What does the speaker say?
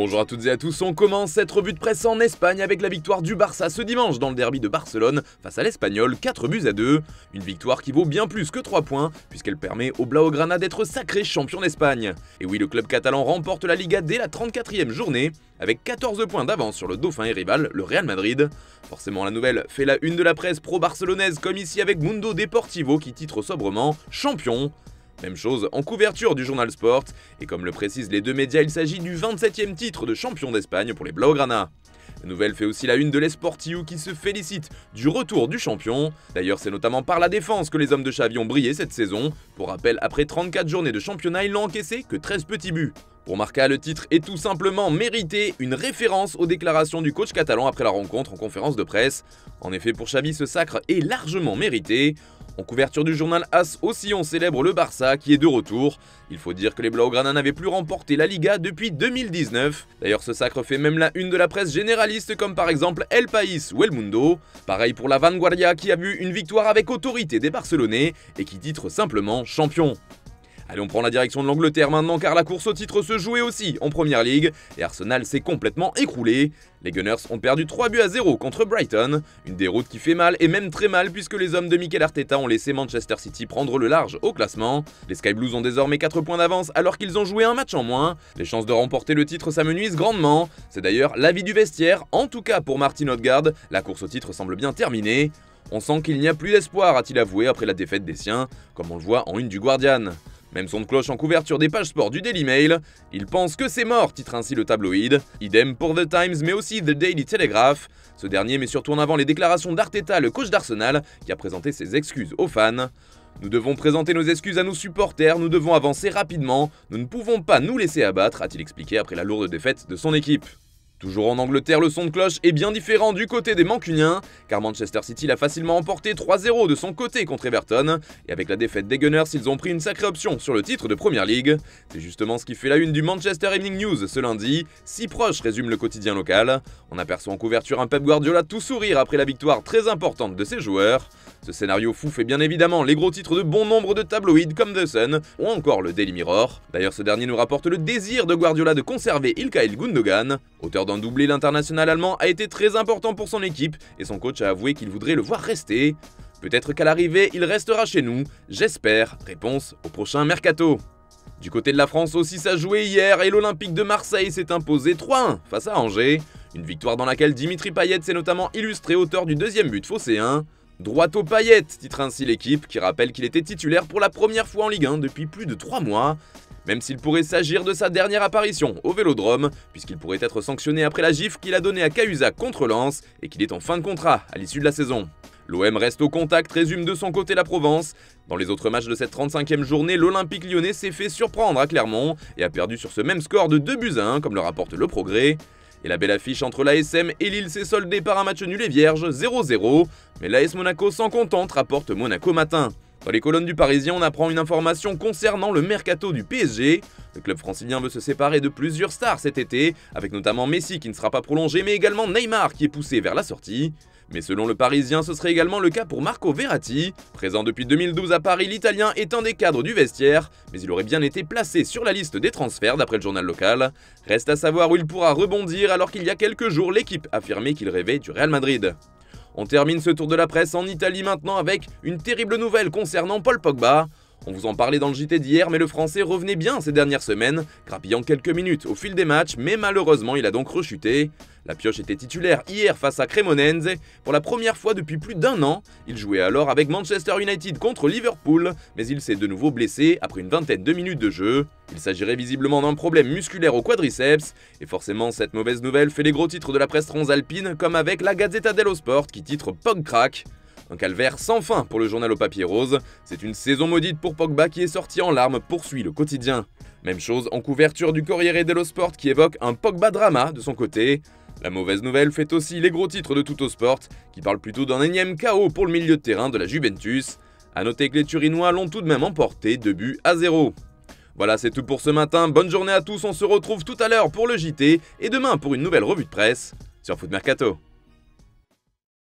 Bonjour à toutes et à tous, on commence cette revue de presse en Espagne avec la victoire du Barça ce dimanche dans le derby de Barcelone face à l'Espagnol, 4-2. Une victoire qui vaut bien plus que 3 points puisqu'elle permet au Blaugrana d'être sacré champion d'Espagne. Et oui, le club catalan remporte la Liga dès la 34e journée avec 14 points d'avance sur le dauphin et rival, le Real Madrid. Forcément, la nouvelle fait la une de la presse pro-barcelonaise comme ici avec Mundo Deportivo qui titre sobrement « Champion ». Même chose en couverture du journal Sport, et comme le précisent les deux médias, il s'agit du 27e titre de champion d'Espagne pour les Blaugrana. La nouvelle fait aussi la une de l'Esportiu qui se félicite du retour du champion. D'ailleurs, c'est notamment par la défense que les hommes de Xavi ont brillé cette saison. Pour rappel, après 34 journées de championnat, ils n'ont encaissé que 13 petits buts. Pour Marca, le titre est tout simplement mérité, une référence aux déclarations du coach catalan après la rencontre en conférence de presse. En effet, pour Xavi, ce sacre est largement mérité. En couverture du journal AS aussi, on célèbre le Barça qui est de retour. Il faut dire que les Blaugrana n'avaient plus remporté la Liga depuis 2019. D'ailleurs, ce sacre fait même la une de la presse généraliste comme par exemple El País ou El Mundo. Pareil pour la Vanguardia qui a vu une victoire avec autorité des Barcelonais et qui titre simplement champion. Allez, on prend la direction de l'Angleterre maintenant car la course au titre se jouait aussi en Première Ligue et Arsenal s'est complètement écroulé. Les Gunners ont perdu 3-0 contre Brighton, une déroute qui fait mal et même très mal puisque les hommes de Mikel Arteta ont laissé Manchester City prendre le large au classement. Les Sky Blues ont désormais 4 points d'avance alors qu'ils ont joué un match en moins. Les chances de remporter le titre s'amenuisent grandement. C'est d'ailleurs l'avis du vestiaire, en tout cas pour Martin Odegaard, la course au titre semble bien terminée. On sent qu'il n'y a plus d'espoir, a-t-il avoué après la défaite des siens, comme on le voit en une du Guardian. Même son de cloche en couverture des pages sport du Daily Mail. Il pense que c'est mort, titre ainsi le tabloïd. Idem pour The Times mais aussi The Daily Telegraph. Ce dernier met surtout en avant les déclarations d'Arteta, le coach d'Arsenal, qui a présenté ses excuses aux fans. Nous devons présenter nos excuses à nos supporters, nous devons avancer rapidement, nous ne pouvons pas nous laisser abattre, a-t-il expliqué après la lourde défaite de son équipe. Toujours en Angleterre, le son de cloche est bien différent du côté des Mancuniens, car Manchester City l'a facilement emporté 3-0 de son côté contre Everton, et avec la défaite des Gunners, ils ont pris une sacrée option sur le titre de Première Ligue. C'est justement ce qui fait la une du Manchester Evening News ce lundi, si proche résume le quotidien local. On aperçoit en couverture un Pep Guardiola tout sourire après la victoire très importante de ses joueurs. Ce scénario fou fait bien évidemment les gros titres de bon nombre de tabloïds comme The Sun ou encore le Daily Mirror. D'ailleurs, ce dernier nous rapporte le désir de Guardiola de conserver Ilkay Gundogan. Auteur d'un doublé, l'international allemand a été très important pour son équipe et son coach a avoué qu'il voudrait le voir rester. Peut-être qu'à l'arrivée, il restera chez nous, j'espère. Réponse au prochain mercato. Du côté de la France aussi, ça jouait hier et l'Olympique de Marseille s'est imposé 3-1 face à Angers. Une victoire dans laquelle Dimitri Payet s'est notamment illustré, auteur du deuxième but phocéen. Droit aux paillettes, titre ainsi l'équipe, qui rappelle qu'il était titulaire pour la première fois en Ligue 1 depuis plus de 3 mois. Même s'il pourrait s'agir de sa dernière apparition au Vélodrome, puisqu'il pourrait être sanctionné après la gifle qu'il a donnée à Cahuzac contre Lens et qu'il est en fin de contrat à l'issue de la saison. L'OM reste au contact, résume de son côté la Provence. Dans les autres matchs de cette 35e journée, l'Olympique lyonnais s'est fait surprendre à Clermont et a perdu sur ce même score de 2-1, comme le rapporte Le Progrès. Et la belle affiche entre l'ASM et Lille s'est soldée par un match nul et vierge, 0-0, mais l'AS Monaco s'en contente, rapporte Monaco Matin. Dans les colonnes du Parisien, on apprend une information concernant le mercato du PSG. Le club francilien veut se séparer de plusieurs stars cet été, avec notamment Messi qui ne sera pas prolongé, mais également Neymar qui est poussé vers la sortie. Mais selon le Parisien, ce serait également le cas pour Marco Verratti. Présent depuis 2012 à Paris, l'Italien est un des cadres du vestiaire, mais il aurait bien été placé sur la liste des transferts d'après le journal local. Reste à savoir où il pourra rebondir alors qu'il y a quelques jours, l'équipe affirmait qu'il rêvait du Real Madrid. On termine ce tour de la presse en Italie maintenant avec une terrible nouvelle concernant Paul Pogba. On vous en parlait dans le JT d'hier, mais le Français revenait bien ces dernières semaines, grappillant quelques minutes au fil des matchs, mais malheureusement il a donc rechuté. La pioche était titulaire hier face à Cremonense. Pour la première fois depuis plus d'1 an, il jouait alors avec Manchester United contre Liverpool, mais il s'est de nouveau blessé après une vingtaine de minutes de jeu. Il s'agirait visiblement d'un problème musculaire au quadriceps, et forcément cette mauvaise nouvelle fait les gros titres de la presse transalpine, comme avec la Gazzetta dello Sport qui titre Pog Crack. Un calvaire sans fin pour le journal au papier rose. C'est une saison maudite pour Pogba qui est sorti en larmes, poursuit le quotidien. Même chose en couverture du Corriere dello Sport qui évoque un Pogba drama de son côté. La mauvaise nouvelle fait aussi les gros titres de Tuttosport qui parle plutôt d'un énième chaos pour le milieu de terrain de la Juventus. A noter que les Turinois l'ont tout de même emporté 2-0. Voilà, c'est tout pour ce matin. Bonne journée à tous, on se retrouve tout à l'heure pour le JT et demain pour une nouvelle revue de presse sur Foot Mercato.